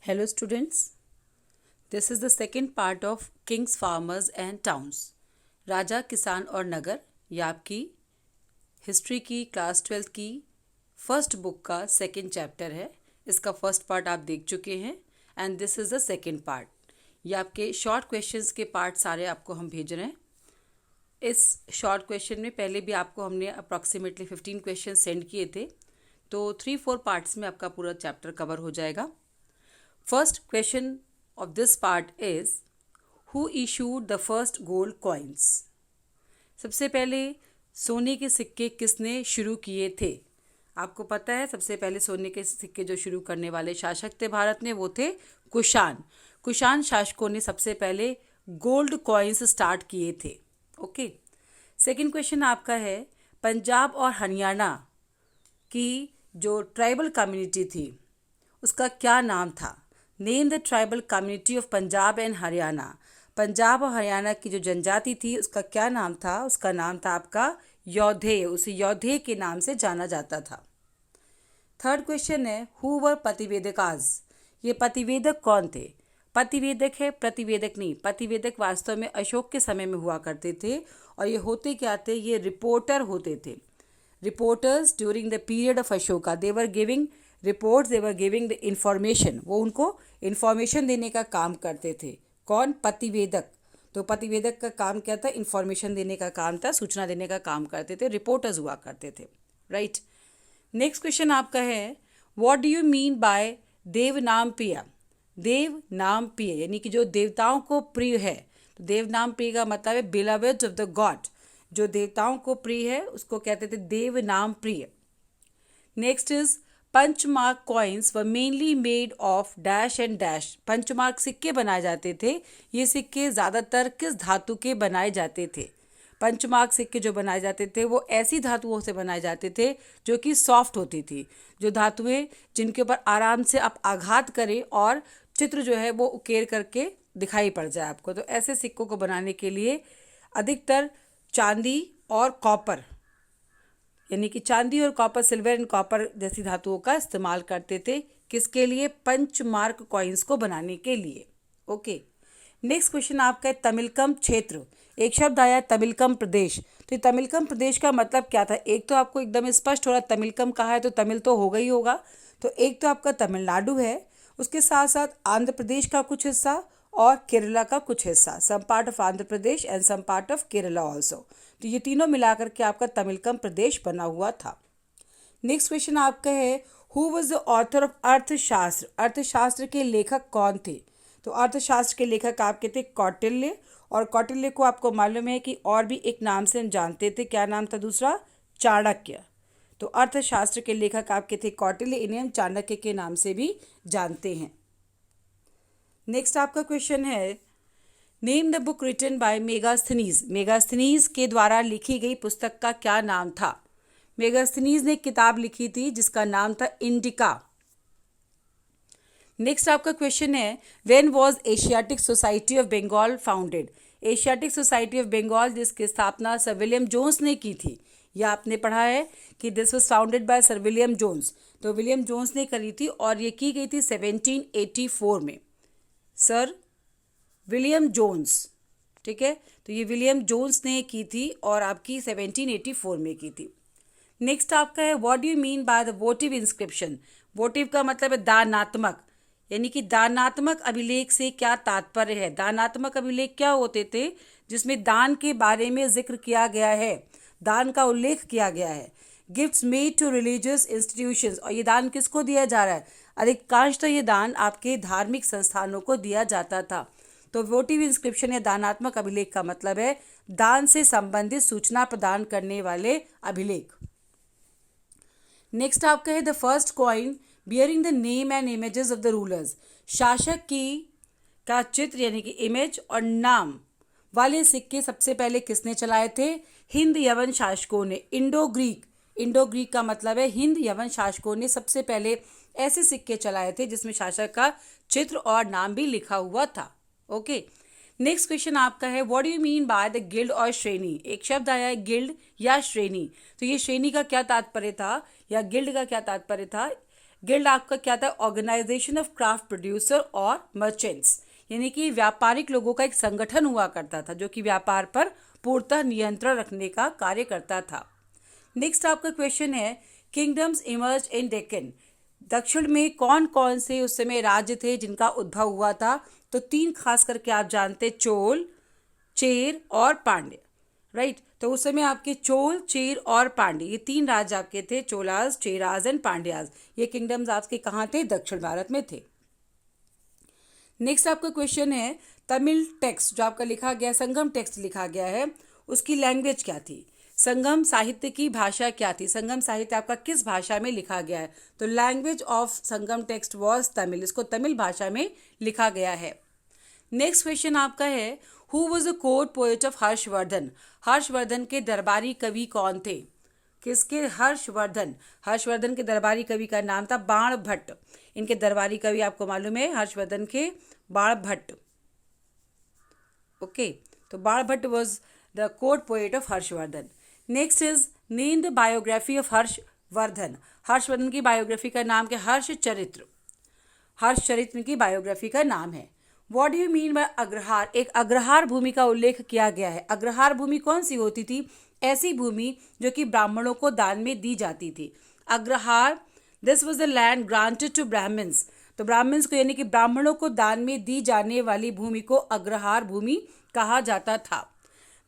Hello students, this is the second part of Kings, Farmers and Towns. राजा, किसान और नगर, ये आपकी हिस्ट्री की क्लास 12 की फर्स्ट बुक का सेकेंड चैप्टर है. इसका फर्स्ट पार्ट आप देख चुके हैं and this is the second part. ये आपके शॉर्ट क्वेश्चंस के पार्ट सारे आपको हम भेज रहे हैं. इस शॉर्ट क्वेश्चन में पहले भी आपको हमने अप्रॉक्सीमेटली 15 क्वेश्चन सेंड किए थे, तो 3-4 पार्ट्स में आपका पूरा चैप्टर कवर हो जाएगा. First question of this part is who issued the first gold coins? सबसे पहले सोने के सिक्के किसने शुरू किए थे? आपको पता है सबसे पहले सोने के सिक्के जो शुरू करने वाले शासक थे भारत में वो थे कुषाण. कुषाण शासकों ने सबसे पहले गोल्ड कॉइन्स स्टार्ट किए थे. ओके. सेकंड क्वेश्चन आपका है पंजाब और हरियाणा की जो ट्राइबल कम्युनिटी थी उसका क्या नाम था? Name the tribal community of Punjab and Haryana. Punjab और हरियाणा की जो जनजाति थी उसका क्या नाम था? उसका नाम था आपका योधे. उसे योधे के नाम से जाना जाता था. थर्ड क्वेश्चन है हु वर प्रतिवेदकाज. ये प्रतिवेदक कौन थे? प्रतिवेदक है, प्रतिवेदक नहीं. प्रतिवेदक वास्तव में अशोक के समय में हुआ करते थे और ये होते क्या थे? ये रिपोर्टर होते थे. Reporters during the period of Ashoka they were giving reports, they were giving the information. वो उनको इंफॉर्मेशन देने का काम करते थे. कौन? प्रतिवेदक. तो प्रतिवेदक का काम क्या था? इंफॉर्मेशन देने का काम था, सूचना देने का काम करते थे. रिपोर्टर्स हुआ करते थे. राइट. नेक्स्ट क्वेश्चन आपका है what do you mean by Devanampriya. देव नाम प्रिय यानी कि जो देवताओं को प्रिय है. तो देव नाम प्रिय का मतलब है बिलवेड ऑफ द गॉड. जो देवताओं को प्रिय है उसको कहते थे देव नाम प्रिय. Next is punch mark coins were mainly made of dash and dash. Punch mark सिक्के बनाए जाते थे. ये सिक्के ज़्यादातर किस धातु के बनाए जाते थे? पंचमार्क सिक्के जो बनाए जाते थे वो ऐसी धातुओं से बनाए जाते थे जो कि सॉफ्ट होती थी. जो धातुएं जिनके ऊपर आराम से आप आघात करें और चित्र जो है वो उकेर करके दिखाई पड़ जाए आपको. तो ऐसे सिक्कों को बनाने के लिए अधिकतर चांदी और कॉपर यानी कि चांदी और कॉपर, सिल्वर एंड कॉपर जैसी धातुओं का इस्तेमाल करते थे. किसके लिए? पंचमार्क कॉइन्स को बनाने के लिए. ओके. नेक्स्ट क्वेश्चन आपका है तमिलकम क्षेत्र. एक शब्द आया तमिलकम प्रदेश. तो ये तमिलकम प्रदेश का मतलब क्या था? एक तो आपको एकदम स्पष्ट हो रहा है तमिलकम कहाँ है, तो तमिल तो होगा ही होगा. तो एक तो आपका तमिलनाडु है, उसके साथ साथ आंध्र प्रदेश का कुछ हिस्सा और केरला का कुछ हिस्सा. Some part of Andhra Pradesh and some part of Kerala also. तो ये तीनों मिलाकर के आपका तमिलकम प्रदेश बना हुआ था. नेक्स्ट क्वेश्चन आपका है who was the author of अर्थशास्त्र. अर्थशास्त्र के लेखक कौन थे? तो अर्थशास्त्र के लेखक आपके थे कौटिल्य. और कौटिल्य को आपको मालूम है कि और भी एक नाम से हम जानते थे. क्या नाम था दूसरा? चाणक्य. तो अर्थशास्त्र के लेखक आपके थे कौटिल्य. इन्हें हम चाणक्य के नाम से भी जानते हैं. नेक्स्ट आपका क्वेश्चन है name the book written by Megasthenes. Megasthenes के द्वारा लिखी गई पुस्तक का क्या नाम था? मेगास्थनीज ने एक किताब लिखी थी जिसका नाम था इंडिका. नेक्स्ट आपका क्वेश्चन है when was Asiatic Society of Bengal founded. Asiatic Society of Bengal जिसकी स्थापना सर विलियम जोन्स ने की थी. यह आपने पढ़ा है कि this was founded by sir William Jones. तो विलियम जोन्स ने करी थी और ये की गई थी 1784 में. Sir William Jones. ठीक है. तो ये विलियम जोन्स ने की थी और आपकी 1784 में की थी. नेक्स्ट आपका है what do you mean by the वोटिव inscription. वोटिव का मतलब है दानात्मक यानी कि दानात्मक अभिलेख से क्या तात्पर्य है? दानात्मक अभिलेख क्या होते थे? जिसमें दान के बारे में जिक्र किया गया है, दान का उल्लेख किया गया है. Gifts made to religious institutions. और ये दान किसको दिया जा रहा है? अधिकांश तो ये दान आपके धार्मिक संस्थानों को दिया जाता था. तो वोटिव इंस्क्रिप्शन या दानात्मक अभिलेख का मतलब है दान से संबंधित सूचना प्रदान करने वाले अभिलेख. नेक्स्ट आपका है the first coin bearing the name and images of the rulers. शासक की का चित्र यानी कि इमेज और नाम वाले सिक्के सबसे पहले किसने चलाए थे? हिंद यवन शासकों ने. Indo Greek. इंडो ग्रीक का मतलब है हिंद यवन शासकों ने सबसे पहले ऐसे सिक्के चलाए थे जिसमें शासक का चित्र और नाम भी लिखा हुआ था. ओके. नेक्स्ट क्वेश्चन आपका है what do you mean by the guild और श्रेणी. एक शब्द आया है गिल्ड या श्रेणी. तो ये श्रेणी का क्या तात्पर्य था या गिल्ड का क्या तात्पर्य था? गिल्ड आपका क्या था? ऑर्गेनाइजेशन ऑफ क्राफ्ट प्रोड्यूसर और मर्चेंट्स, यानी कि व्यापारिक लोगों का एक संगठन हुआ करता था जो कि व्यापार पर पूर्णतः नियंत्रण रखने का कार्य करता था। नेक्स्ट आपका क्वेश्चन है, किंगडम्स इमर्ज इन डेक्कन। दक्षिण में कौन कौन से उस समय राज्य थे जिनका उद्भव हुआ था? तो 3 खास करके आप जानते, चोल, चेर और पांड्य, राइट। तो उस समय आपके चोल, चेर और पांड्य, ये 3 राज्य आपके थे, चोलाज, चेराज एंड पांड्याज। ये किंगडम्स आपके कहाँ थे? दक्षिण भारत में थे। नेक्स्ट आपका क्वेश्चन है, तमिल टेक्स्ट जो आपका लिखा गया, संगम टेक्स्ट लिखा गया है, उसकी लैंग्वेज क्या थी? संगम साहित्य की भाषा क्या थी? संगम साहित्य आपका किस भाषा में लिखा गया है? तो language of Sangam text was Tamil, इसको तमिल भाषा में लिखा गया है। नेक्स्ट क्वेश्चन आपका है, who was the court poet of Harshvardhan. Harshvardhan के दरबारी कवि कौन थे? किसके? हर्षवर्धन। हर्षवर्धन के दरबारी कवि का नाम था बाणभट्ट। इनके दरबारी कवि आपको मालूम है हर्षवर्धन के बाणभट्ट। ओके, तो Banabhatta was the court poet of Harshvardhan. Next is name the biography of Harshvardhan. Harshvardhan की बायोग्राफी का नाम क्या? हर्षचरित्र। हर्षचरित्र की बायोग्राफी का नाम है। What do you mean by agrahara? एक अग्रहार भूमि का उल्लेख किया गया है। अग्रहार भूमि कौन सी होती थी? ऐसी भूमि जो कि ब्राह्मणों को दान में दी जाती थी। Agrahara, this was the land granted to Brahmins. तो ब्राह्मण्स को यानी कि ब्राह्मणों को दान में दी जाने वाली भूमि को अग्रहार भूमि कहा जाता था।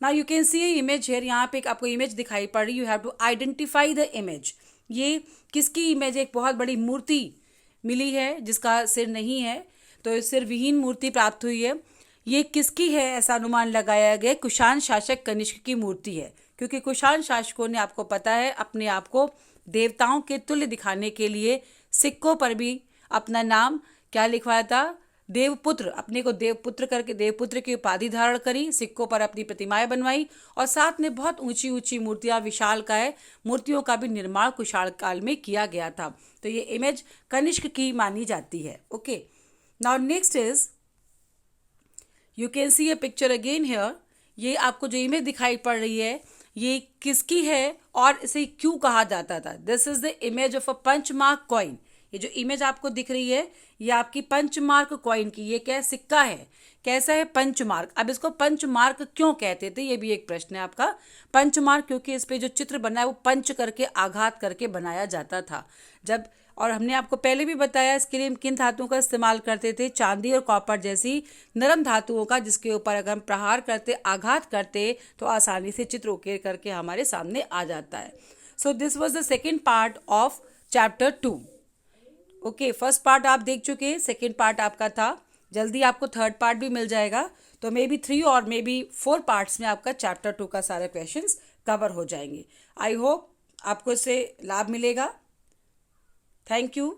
Now you can see a image here. यहाँ पे एक आपको इमेज दिखाई पड़ रही, you have to identify the image. ये किसकी इमेज है? एक बहुत बड़ी मूर्ति मिली है जिसका सिर नहीं है, तो सिर विहीन मूर्ति प्राप्त हुई है। ये किसकी है ऐसा अनुमान लगाया गया? कुषाण शासक कनिष्क की मूर्ति है, क्योंकि कुषाण शासकों ने, आपको पता है, अपने आप को देवताओं के तुल्य दिखाने के लिए सिक्कों पर भी अपना नाम क्या लिखवाया था? देवपुत्र। अपने को देवपुत्र करके देवपुत्र की उपाधि धारण करी, सिक्कों पर अपनी प्रतिमाएं बनवाई, और साथ में बहुत ऊंची ऊंची मूर्तियां, विशालकाय मूर्तियों का भी निर्माण कुषाण काल में किया गया था। तो ये इमेज कनिष्क की मानी जाती है। Okay, now next is, you can see A picture again here. ये आपको जो इमेज दिखाई पड़ रही है, ये किसकी है और इसे क्यों कहा जाता था? This is the image of a punch mark coin. ये जो इमेज आपको दिख रही है, ये आपकी पंचमार्क कॉइन की, ये क्या सिक्का है? कैसा है? पंचमार्क। अब इसको पंचमार्क क्यों कहते थे, ये भी एक प्रश्न है आपका। पंचमार्क क्योंकि इस पे जो चित्र बना है वो पंच करके, आघात करके बनाया जाता था। जब, और हमने आपको पहले भी बताया इसके लिए हम किन धातुओं का इस्तेमाल करते थे? चांदी और कॉपर जैसी नरम धातुओं का, जिसके ऊपर अगर हम प्रहार करते, आघात करते, तो आसानी से चित्र उकेर करके हमारे सामने आ जाता है। So this was the second part of chapter 2। Okay, first part आप देख चुके हैं, सेकेंड पार्ट आपका था। जल्दी आपको थर्ड पार्ट भी मिल जाएगा, तो मे बी 3 और मे बी 4 पार्ट्स में आपका चैप्टर 2 का सारे क्वेश्चंस कवर हो जाएंगे। आई होप आपको इससे लाभ मिलेगा। Thank you.